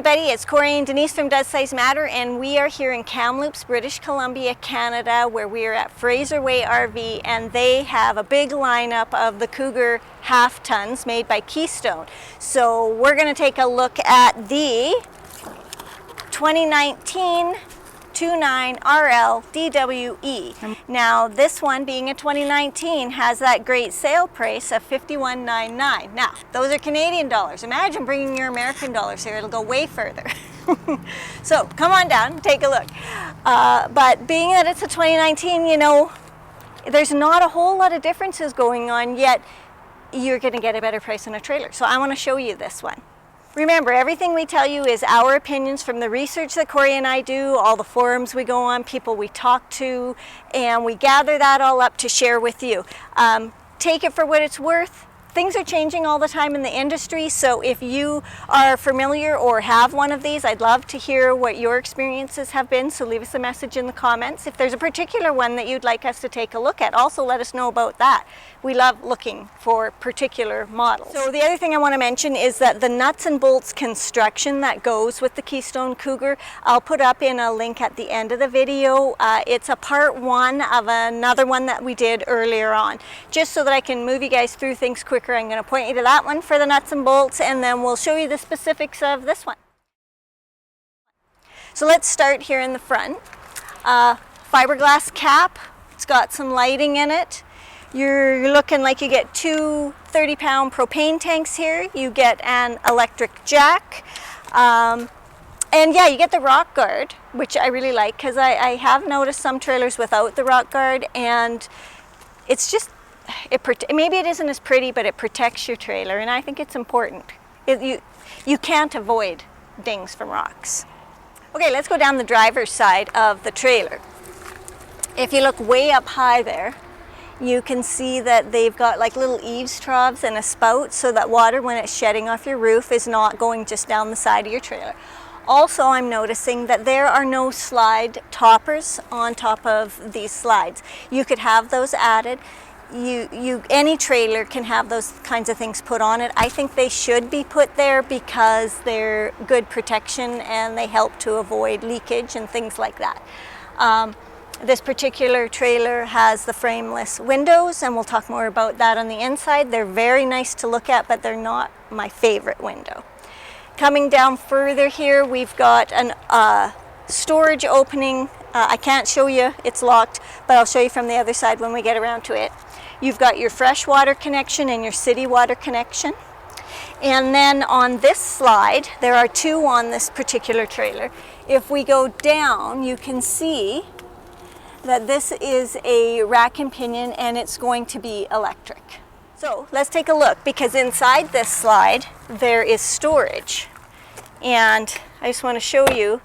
everybody, it's Corey and Denise from Does Size Matter, and we are here in Kamloops, British Columbia, Canada, where we are at Fraser Way RV, and they have a big lineup of the Cougar half tons made by Keystone. So we're going to take a look at the 2019 29RLD DWE. Now this one, being a 2019, has that great sale price of $51.99. Now those are Canadian dollars. Imagine bringing your American dollars here, it'll go way further. So come on down, take a look. But being that it's a 2019, you know, there's not a whole lot of differences going on, yet you're going to get a better price on a trailer. So I want to show you this one. Remember, everything we tell you is our opinions from the research that Corey and I do, all the forums we go on, people we talk to, and we gather that all up to share with you. Take it for what it's worth. Things are changing all the time in the industry, so if you are familiar or have one of these, I'd love to hear what your experiences have been, so leave us a message in the comments. If there's a particular one that you'd like us to take a look at, also let us know about that. We love looking for particular models. So the other thing I want to mention is that the nuts and bolts construction that goes with the Keystone Cougar, I'll put up in a link at the end of the video. It's a part one of another one that we did earlier on. Just so that I can move you guys through things quicker, I'm going to point you to that one for the nuts and bolts, and then we'll show you the specifics of this one. So let's start here in the front. Fiberglass cap, it's got some lighting in it. You're looking like you get two 30-pound propane tanks here. You get an electric jack. And yeah, you get the rock guard, which I really like, because I have noticed some trailers without the rock guard, and it's just, maybe it isn't as pretty, but it protects your trailer, and I think it's important. You can't avoid dings from rocks. Okay, let's go down the driver's side of the trailer. If you look way up high there, you can see that they've got like little eaves troughs and a spout, so that water, when it's shedding off your roof, is not going just down the side of your trailer. Also, I'm noticing that there are no slide toppers on top of these slides. You could have those added. Any trailer can have those kinds of things put on it. I think they should be put there because they're good protection and they help to avoid leakage and things like that. This particular trailer has the frameless windows, and we'll talk more about that on the inside. They're very nice to look at, but they're not my favorite window. Coming down further here, we've got an storage opening. I can't show you, it's locked, but I'll show you from the other side when we get around to it. You've got your fresh water connection and your city water connection. And then on this slide, there are two on this particular trailer. If we go down, you can see that this is a rack and pinion, and it's going to be electric. So let's take a look, because inside this slide there is storage, and I just want to show you.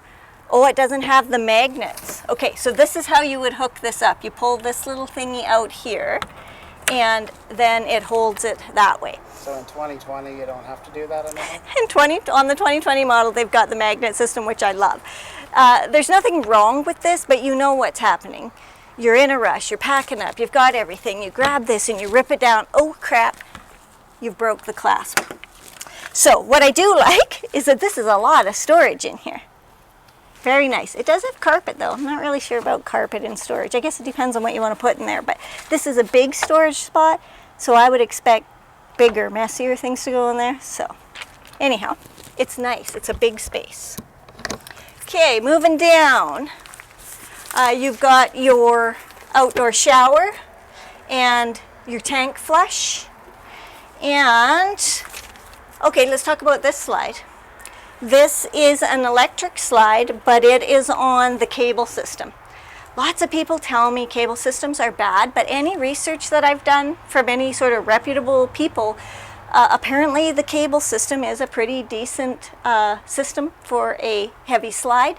Oh, it doesn't have the magnets. Okay, so this is how you would hook this up. You pull this little thingy out here, and then it holds it that way. So in 2020 you don't have to do that anymore? On the 2020 model, they've got the magnet system, which I love. There's nothing wrong with this, but you know what's happening. You're in a rush, you're packing up, you've got everything, you grab this and you rip it down. Oh crap, you've broke the clasp. So what I do like is that this is a lot of storage in here. Very nice. It does have carpet though. I'm not really sure about carpet in storage. I guess it depends on what you want to put in there, but this is a big storage spot, so I would expect bigger, messier things to go in there. So anyhow, it's nice. It's a big space. Okay, moving down, you've got your outdoor shower and your tank flush. And okay, let's talk about this slide. This is an electric slide, but it is on the cable system. Lots of people tell me cable systems are bad, but any research that I've done from any sort of reputable people, apparently the cable system is a pretty decent system for a heavy slide.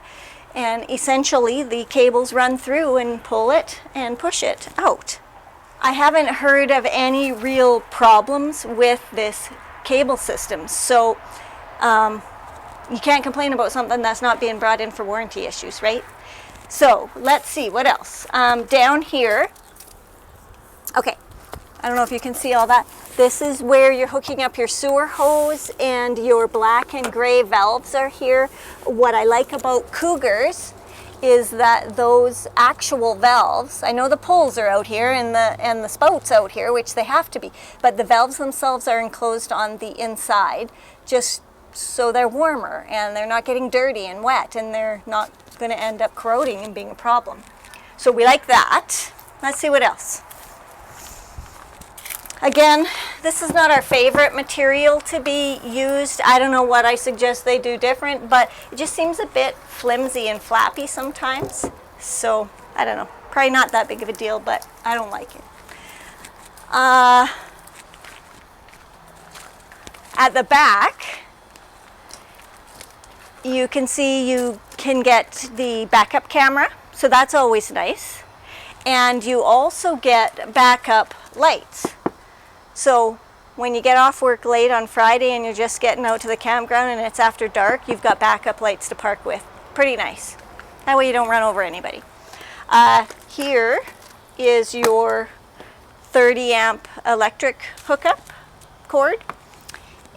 And essentially the cables run through and pull it and push it out. I haven't heard of any real problems with this cable system. So you can't complain about something that's not being brought in for warranty issues, right? So let's see what else. Down here, okay, I don't know if you can see all that. This is where you're hooking up your sewer hose, and your black and gray valves are here. What I like about Cougars is that those actual valves, I know the poles are out here and the spouts out here, which they have to be, but the valves themselves are enclosed on the inside, just so they're warmer and they're not getting dirty and wet, and they're not going to end up corroding and being a problem. So we like that. Let's see what else. Again, this is not our favorite material to be used. I don't know what I suggest they do different, but it just seems a bit flimsy and flappy sometimes. So, I don't know. Probably not that big of a deal, but I don't like it. At the back, you can see you can get the backup camera, so that's always nice. And you also get backup lights. So when you get off work late on Friday and you're just getting out to the campground and it's after dark, you've got backup lights to park with. Pretty nice. That way you don't run over anybody. Here is your 30 amp electric hookup cord.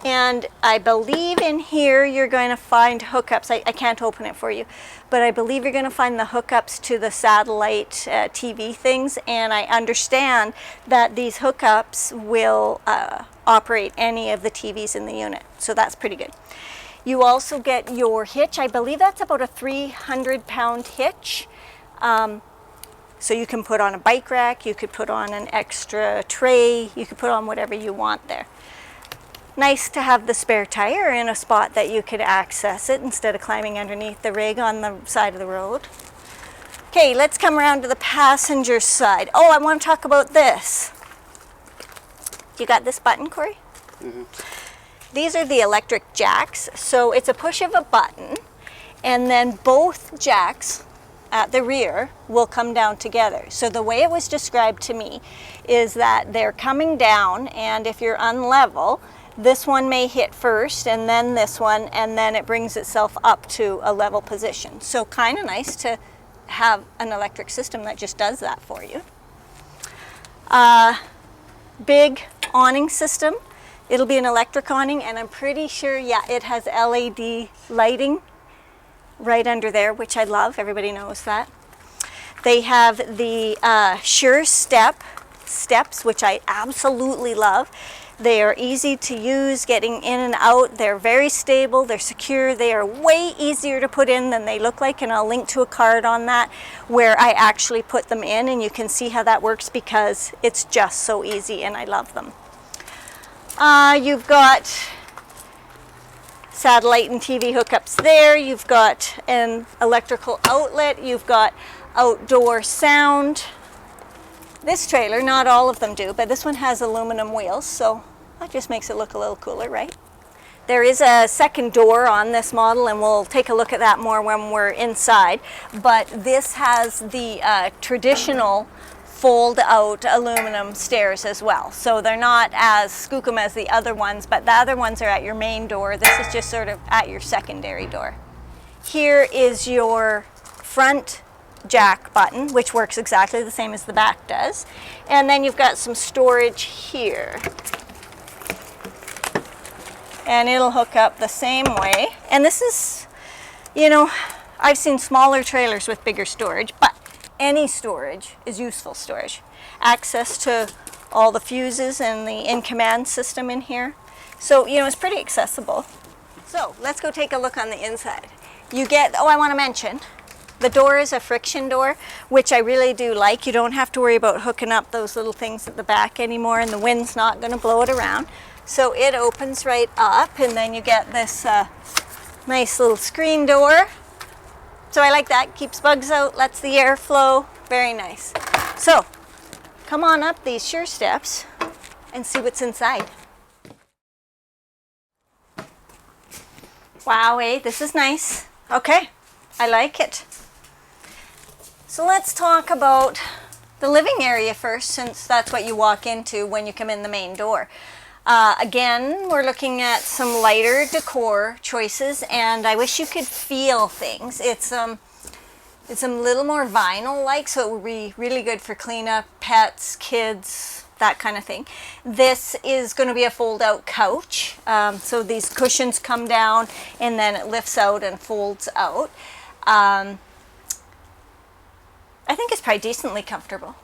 And I believe in here you're going to find hookups. I can't open it for you, but I believe you're going to find the hookups to the satellite TV things. And I understand that these hookups will operate any of the TVs in the unit. So that's pretty good. You also get your hitch. I believe that's about a 300-pound hitch. So you can put on a bike rack, you could put on an extra tray, you could put on whatever you want there. Nice to have the spare tire in a spot that you could access it instead of climbing underneath the rig on the side of the road. Okay, let's come around to the passenger side. Oh, I want to talk about this. You got this button, Corey? Mm-hmm. These are the electric jacks. So it's a push of a button, and then both jacks at the rear will come down together. So the way it was described to me is that they're coming down, and if you're unlevel, this one may hit first and then this one, and then it brings itself up to a level position. So kind of nice to have an electric system that just does that for you. Big awning system. It'll be an electric awning, and I'm pretty sure, yeah, it has LED lighting right under there, which I love. Everybody knows that. They have the Sure steps, which I absolutely love. They are easy to use, getting in and out. They're very stable, they're secure, they are way easier to put in than they look like, and I'll link to a card on that where I actually put them in, and you can see how that works because it's just so easy and I love them. You've got satellite and TV hookups there, you've got an electrical outlet, you've got outdoor sound. This trailer, not all of them do, but this one has aluminum wheels, so that just makes it look a little cooler, right? There is a second door on this model, and we'll take a look at that more when we're inside, but this has the traditional fold-out aluminum stairs as well. So they're not as skookum as the other ones, but the other ones are at your main door. This is just sort of at your secondary door. Here is your front jack button, which works exactly the same as the back does. And then you've got some storage here. And it'll hook up the same way. And this is, you know, I've seen smaller trailers with bigger storage, but any storage is useful storage. Access to all the fuses and the in-command system in here. So, you know, it's pretty accessible. So, let's go take a look on the inside. You get, oh, I want to mention, the door is a friction door, which I really do like. You don't have to worry about hooking up those little things at the back anymore, and the wind's not going to blow it around. So it opens right up, and then you get this nice little screen door. So I like that. Keeps bugs out, lets the air flow. Very nice. So come on up these Sure steps and see what's inside. Wow, this is nice. Okay, I like it. So let's talk about the living area first, since that's what you walk into when you come in the main door. Again, we're looking at some lighter decor choices, and I wish you could feel things. It's a little more vinyl-like, so it would be really good for cleanup, pets, kids, that kind of thing. This is going to be a fold-out couch. So these cushions come down and then it lifts out and folds out. I think it's probably decently comfortable.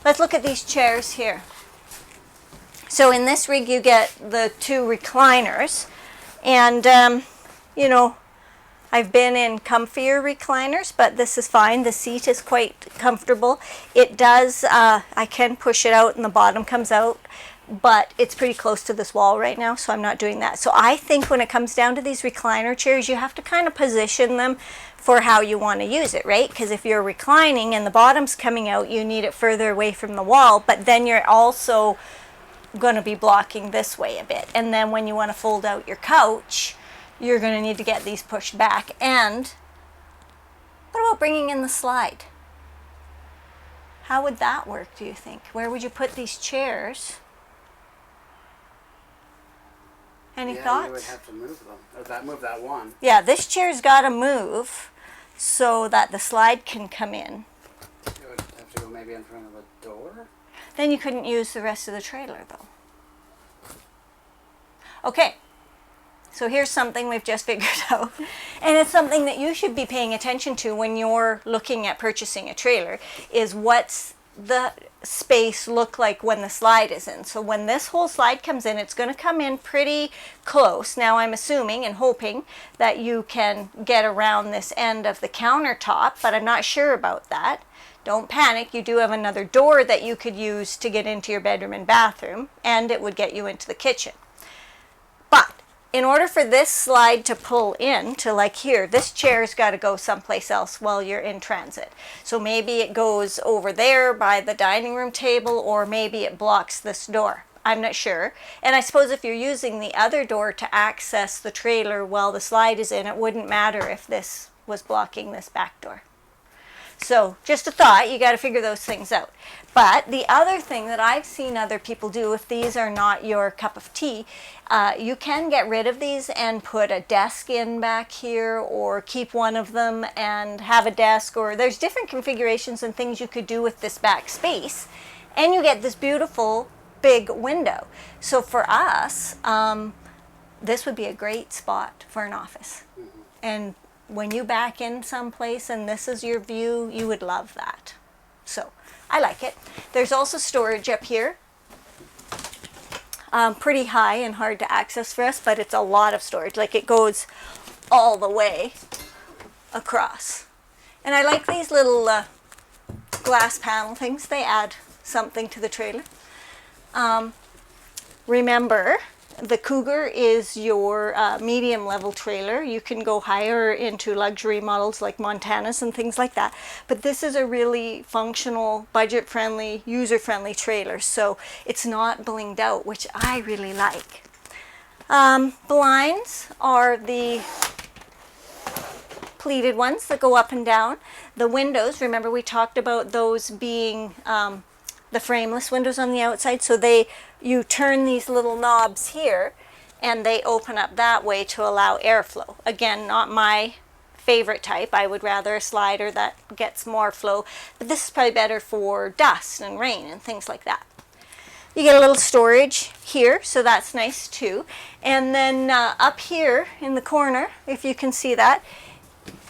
Let's look at these chairs here. So in this rig you get the 2 recliners, and you know, I've been in comfier recliners, but this is fine. The seat is quite comfortable. It does, I can push it out and the bottom comes out, but it's pretty close to this wall right now, so I'm not doing that. So I think when it comes down to these recliner chairs, you have to kind of position them for how you want to use it, right? Because if you're reclining and the bottom's coming out, you need it further away from the wall, but then you're also going to be blocking this way a bit. And then when you want to fold out your couch, you're going to need to get these pushed back. And what about bringing in the slide? How would that work, do you think? Where would you put these chairs? Any thoughts? You would have to move them. Or move that one. Yeah, this chair's got to move so that the slide can come in. It would have to go maybe in front of a door. Then you couldn't use the rest of the trailer, though. Okay, so here's something we've just figured out. And it's something that you should be paying attention to when you're looking at purchasing a trailer, is what's the space look like when the slide is in. So when this whole slide comes in, it's going to come in pretty close. Now I'm assuming and hoping that you can get around this end of the countertop, but I'm not sure about that. Don't panic, you do have another door that you could use to get into your bedroom and bathroom, and it would get you into the kitchen. But in order for this slide to pull in to like here, this chair's got to go someplace else while you're in transit. So maybe it goes over there by the dining room table, or maybe it blocks this door. I'm not sure. And I suppose if you're using the other door to access the trailer while the slide is in, it wouldn't matter if this was blocking this back door. So just a thought, you got to figure those things out. But the other thing that I've seen other people do, if these are not your cup of tea, you can get rid of these and put a desk in back here, or keep one of them and have a desk, or there's different configurations and things you could do with this back space, and you get this beautiful big window. So for us, this would be a great spot for an office. And when you back in someplace and this is your view, you would love that. So I like it. There's also storage up here. Pretty high and hard to access for us, but it's a lot of storage. Like, it goes all the way across. And I like these little glass panel things. They add something to the trailer. Remember, the Cougar is your medium level trailer. You can go higher into luxury models like Montanas and things like that. But this is a really functional, budget friendly, user friendly trailer. So it's not blinged out, which I really like. Blinds are the pleated ones that go up and down. The windows, remember we talked about those being the frameless windows on the outside. So you turn these little knobs here and they open up that way to allow airflow. Again, not my favorite type. I would rather a slider that gets more flow, but this is probably better for dust and rain and things like that. You get a little storage here, so that's nice too. And then up here in the corner, if you can see that,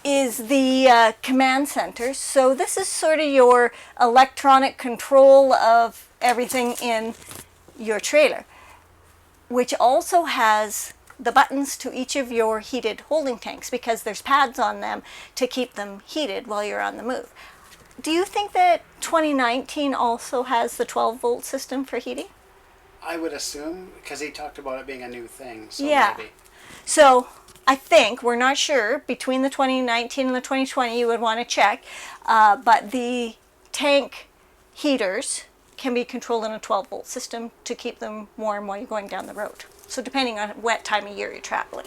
is the command center. So this is sort of your electronic control of everything in your trailer, which also has the buttons to each of your heated holding tanks, because there's pads on them to keep them heated while you're on the move. Do you think that 2019 also has the 12-volt system for heating? I would assume, because he talked about it being a new thing. So yeah. Maybe. So I think, we're not sure, between the 2019 and the 2020 you would want to check, but the tank heaters can be controlled in a 12-volt system to keep them warm while you're going down the road. So depending on what time of year you're traveling.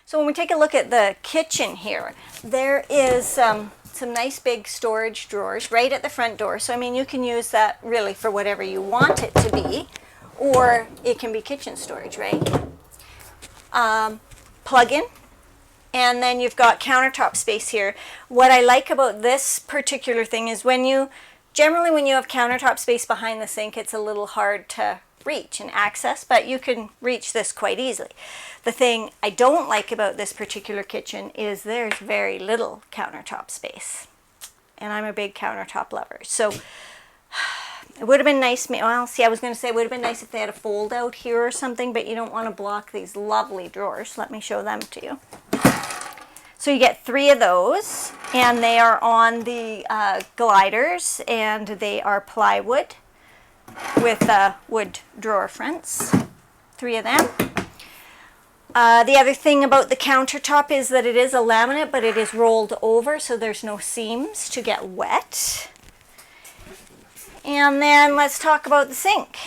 So when we take a look at the kitchen here, there is some nice big storage drawers right at the front door. So I mean, you can use that really for whatever you want it to be, or it can be kitchen storage, right? Plug in. And then you've got countertop space here. What I like about this particular thing is when you Generally, when you have countertop space behind the sink, it's a little hard to reach and access, but you can reach this quite easily. The thing I don't like about this particular kitchen is there's very little countertop space. And I'm a big countertop lover. So it would have been nice, well, see, I was going to say it would have been nice if they had a fold out here or something, but you don't want to block these lovely drawers. Let me show them to you. So you get 3 of those, and they are on the gliders, and they are plywood with wood drawer fronts. 3 of them. The other thing about the countertop is that it is a laminate, but it is rolled over, so there's no seams to get wet. And then let's talk about the sink.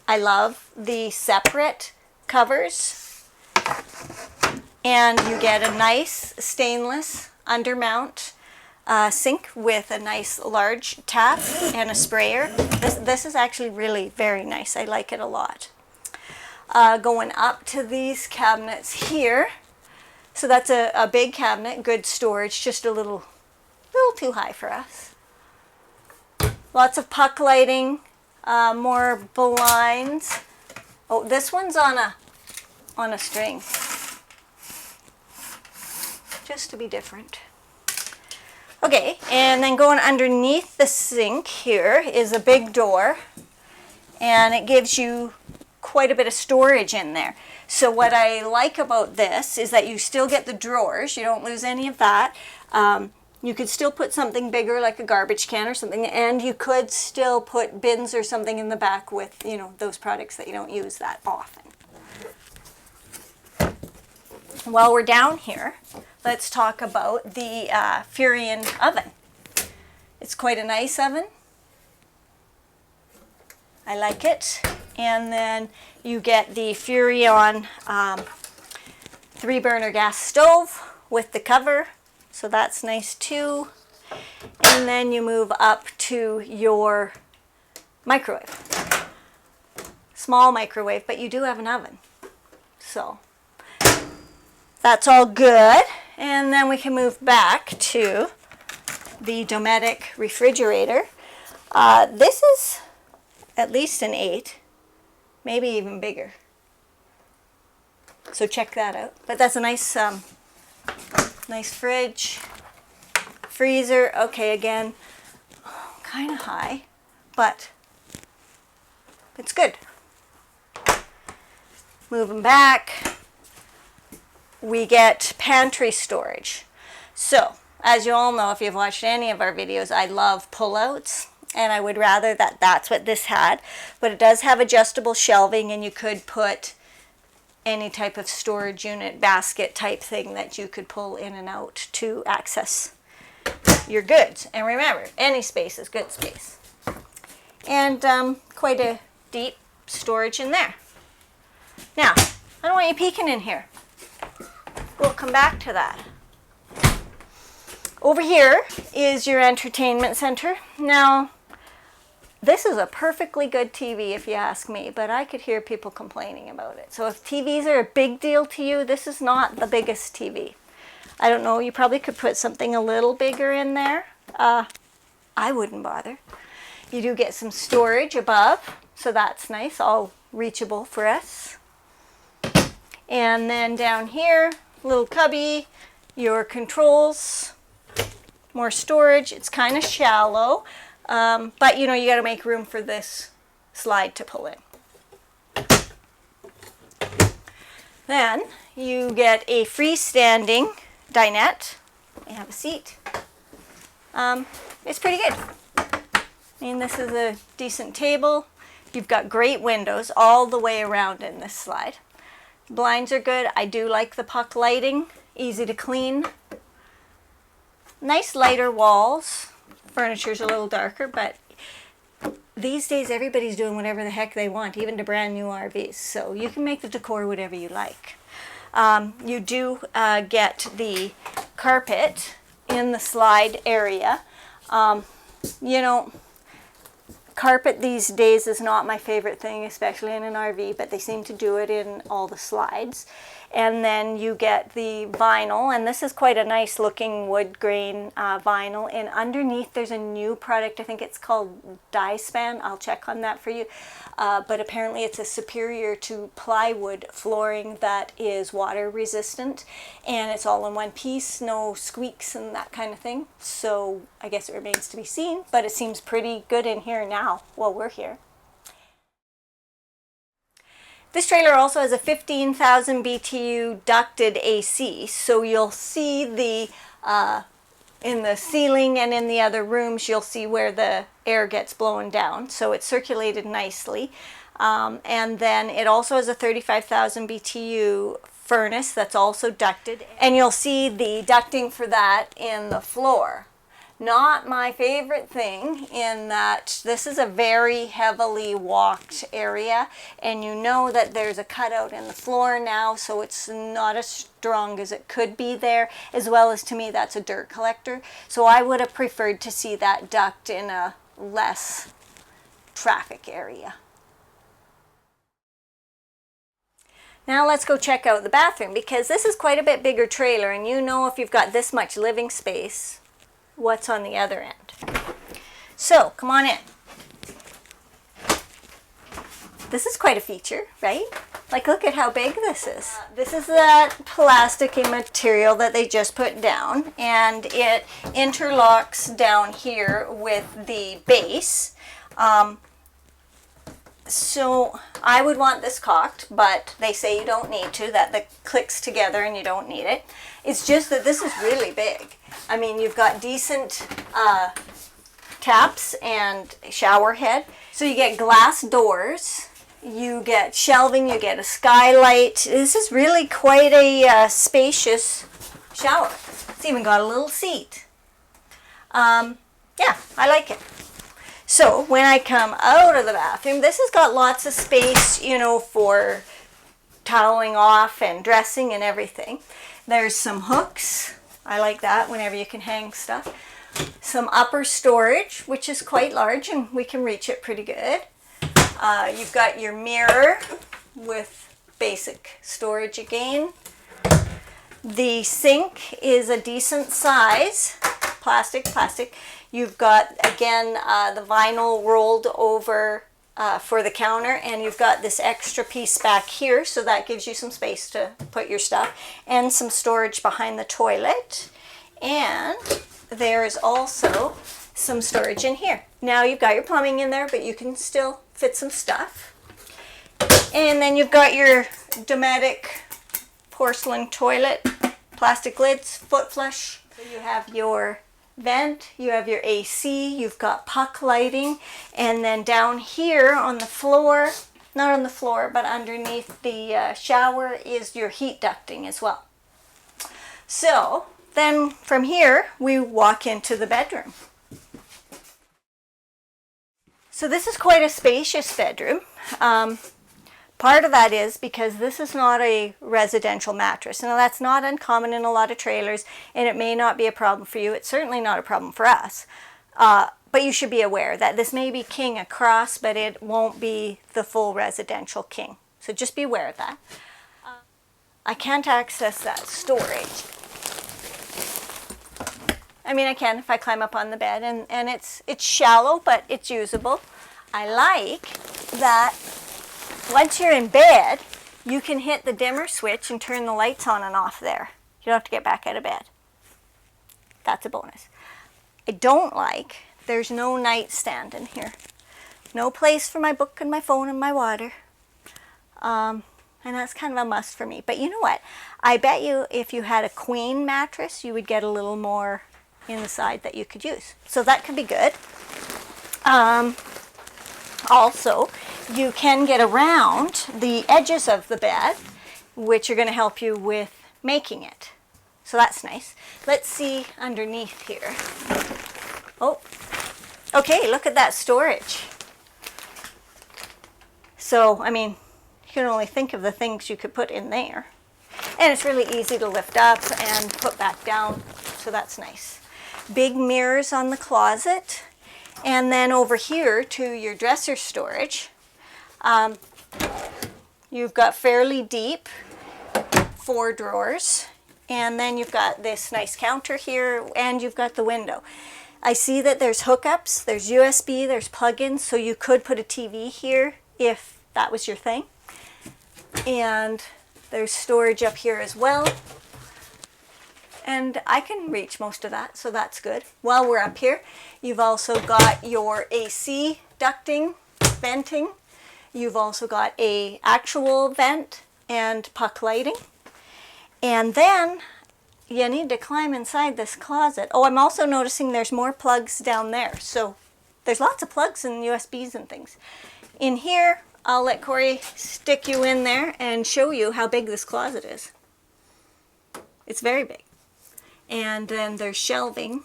I love the separate covers. And you get a nice stainless undermount sink with a nice large tap and a sprayer. This is actually really very nice. I like it a lot. Going up to these cabinets here. So that's a big cabinet, good storage, just a little too high for us. Lots of puck lighting, more blinds. Oh, this one's on a string. Just to be different. Okay, and then going underneath the sink here is a big door, and it gives you quite a bit of storage in there. So what I like about this is that you still get the drawers, you don't lose any of that. You could still put something bigger like a garbage can or something, and you could still put bins or something in the back with, you know, those products that you don't use that often. While we're down here, let's talk about the Furrion oven. It's quite a nice oven. I like it. And then you get the Furrion 3-burner gas stove with the cover. So that's nice too. And then you move up to your microwave. Small microwave, but you do have an oven. So that's all good. And then we can move back to the Dometic refrigerator. This is at least an 8, maybe even bigger. So check that out. But that's a nice nice fridge, freezer. Okay, again, kind of high, but it's good. Moving back, we get pantry storage. So, as you all know, if you've watched any of our videos, I love pullouts, and I would rather that that's what this had. But it does have adjustable shelving, and you could put any type of storage unit, basket type thing that you could pull in and out to access your goods. And remember, any space is good space. And quite a deep storage in there. Now, I don't want you peeking in here. We'll come back to that. Over here is your entertainment center. Now, this is a perfectly good TV if you ask me, but I could hear people complaining about it. So if TVs are a big deal to you, this is not the biggest TV. I don't know, you probably could put something a little bigger in there. I wouldn't bother. You do get some storage above, so that's nice, all reachable for us. And then down here, little cubby, your controls, more storage. It's kind of shallow. But you know, you got to make room for this slide to pull in. Then you get a freestanding dinette. You have a seat. It's pretty good. I mean, this is a decent table. You've got great windows all the way around in this slide. Blinds are good. I do like the puck lighting. Easy to clean. Nice lighter walls. Furniture's a little darker, but these days everybody's doing whatever the heck they want, even to brand new RVs. So you can make the decor whatever you like. You do get the carpet in the slide area. You know, Carpet these days is not my favorite thing, especially in an RV, but they seem to do it in all the slides. And then you get the vinyl, and this is quite a nice looking wood grain vinyl. And underneath there's a new product, I think it's called Dye-Span. I'll check on that for you. But apparently it's a superior to plywood flooring that is water resistant, and it's all in one piece, no squeaks and that kind of thing. So I guess it remains to be seen, but it seems pretty good in here now while we're here. This trailer also has a 15,000 BTU ducted AC, so you'll see the in the ceiling and in the other rooms, you'll see where the air gets blown down, so it's circulated nicely. And then it also has a 35,000 BTU furnace that's also ducted, and you'll see the ducting for that in the floor. Not my favorite thing, in that this is a very heavily walked area, and you know that there's a cutout in the floor now, so it's not as strong as it could be there, as well as, to me, that's a dirt collector. So I would have preferred to see that duct in a less traffic area. Now let's go check out the bathroom, because this is quite a bit bigger trailer, and you know, if you've got this much living space, what's on the other end. So come on in. This is quite a feature, right? Like, look at how big this is. This is that plasticky material that they just put down, and it interlocks down here with the base. So I would want this caulked, but they say you don't need to, that the clicks together and you don't need it. It's just that this is really big. I mean, you've got decent taps and shower head. So you get glass doors, you get shelving, you get a skylight. This is really quite a spacious shower. It's even got a little seat. Yeah, I like it. So when I come out of the bathroom, this has got lots of space, you know, for toweling off and dressing and everything. There's some hooks. I like that, whenever you can hang stuff. Some upper storage, which is quite large, and we can reach it pretty good. You've got your mirror with basic storage again. The sink is a decent size, plastic. You've got, again, the vinyl rolled over for the counter, and you've got this extra piece back here, so that gives you some space to put your stuff, and some storage behind the toilet. And there's also some storage in here. Now you've got your plumbing in there, but you can still fit some stuff. And then you've got your Dometic porcelain toilet, plastic lids, foot flush. So you have your vent, you have your AC, you've got puck lighting, and then down here on the floor, not on the floor, but underneath the shower is your heat ducting as well. So then from here we walk into the bedroom. So this is quite a spacious bedroom. Part of that is because this is not a residential mattress. Now, that's not uncommon in a lot of trailers, and it may not be a problem for you. It's certainly not a problem for us. But you should be aware that this may be king across, but it won't be the full residential king. So just be aware of that. I can't access that storage. I mean, I can if I climb up on the bed, and it's shallow, but it's usable. I like that once you're in bed, you can hit the dimmer switch and turn the lights on and off there. You don't have to get back out of bed. That's a bonus. I don't like, there's no nightstand in here. No place for my book and my phone and my water. And that's kind of a must for me. But you know what? I bet you if you had a queen mattress, you would get a little more in the side that you could use. So that could be good. Also, you can get around the edges of the bed, which are going to help you with making it. So that's nice. Let's see underneath here. Oh, okay, look at that storage. So, I mean, you can only think of the things you could put in there. And it's really easy to lift up and put back down, so that's nice. Big mirrors on the closet. And then over here to your dresser storage, you've got fairly deep 4 drawers. And then you've got this nice counter here, and you've got the window. I see that there's hookups, there's USB, there's plug-ins, so you could put a TV here if that was your thing. And there's storage up here as well. And I can reach most of that, so that's good. While we're up here, you've also got your AC ducting, venting. You've also got a actual vent and puck lighting. And then you need to climb inside this closet. Oh, I'm also noticing there's more plugs down there. So there's lots of plugs and USBs and things. In here, I'll let Corey stick you in there and show you how big this closet is. It's very big. And then there's shelving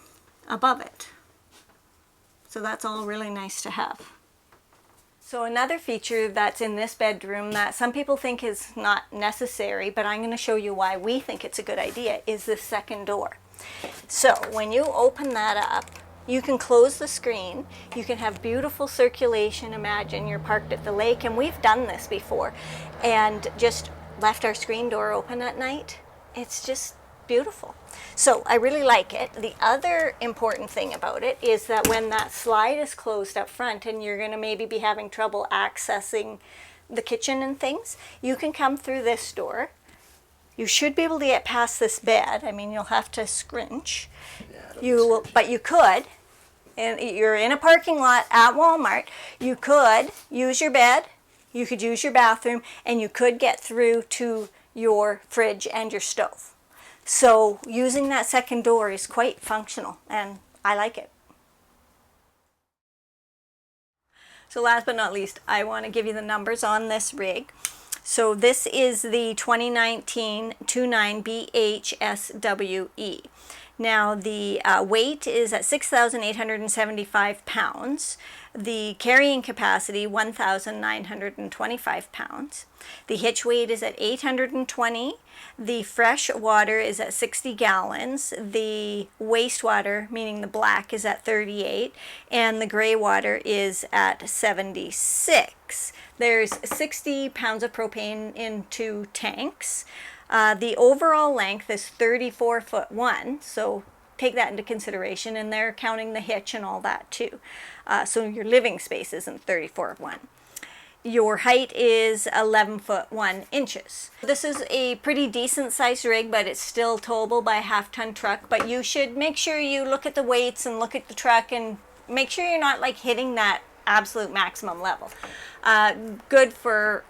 above it. So that's all really nice to have. So another feature that's in this bedroom that some people think is not necessary, but I'm going to show you why we think it's a good idea, is this second door. So when you open that up, you can close the screen, you can have beautiful circulation. Imagine you're parked at the lake, and we've done this before, and just left our screen door open at night. It's just beautiful. So I really like it. The other important thing about it is that when that slide is closed up front and you're going to maybe be having trouble accessing the kitchen and things, you can come through this door. You should be able to get past this bed. I mean, you'll have to scrunch. Yeah, but you could. And you're in a parking lot at Walmart. You could use your bed, you could use your bathroom, and you could get through to your fridge and your stove. So using that second door is quite functional, and I like it. So last but not least, I want to give you the numbers on this rig. So this is the 2019 29BHSWE. Now the weight is at 6,875 pounds. The carrying capacity, 1,925 pounds. The hitch weight is at 820. The fresh water is at 60 gallons. The wastewater, meaning the black, is at 38. And the gray water is at 76. There's 60 pounds of propane in 2 tanks. The overall length is 34'1", so take that into consideration, and they're counting the hitch and all that too. So your living space isn't 34'1". Your height is 11'1". This is a pretty decent sized rig, but it's still towable by a half-ton truck. But you should make sure you look at the weights and look at the truck and make sure you're not like hitting that absolute maximum level. Good for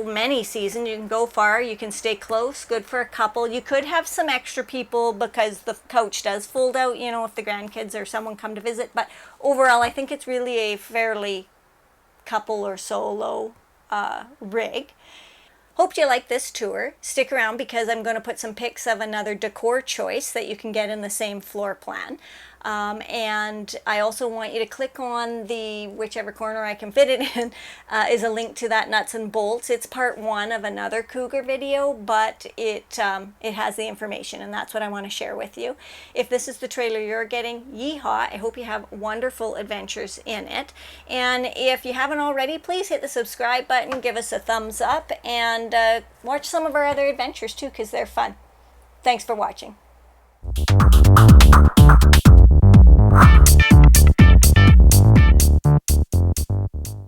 many seasons. You can go far, you can stay close, good for a couple. You could have some extra people because the couch does fold out, you know, if the grandkids or someone come to visit. But overall, I think it's really a fairly couple or solo rig. Hope you like this tour. Stick around because I'm going to put some pics of another decor choice that you can get in the same floor plan. And I also want you to click on the whichever corner I can fit it in is a link to that nuts and bolts. It's part 1 of another Cougar video, but it has the information, and that's what I want to share with you. If this is the trailer you're getting, yeehaw! I hope you have wonderful adventures in it. And if you haven't already, please hit the subscribe button, give us a thumbs up, and watch some of our other adventures too, because they're fun. Thanks for watching.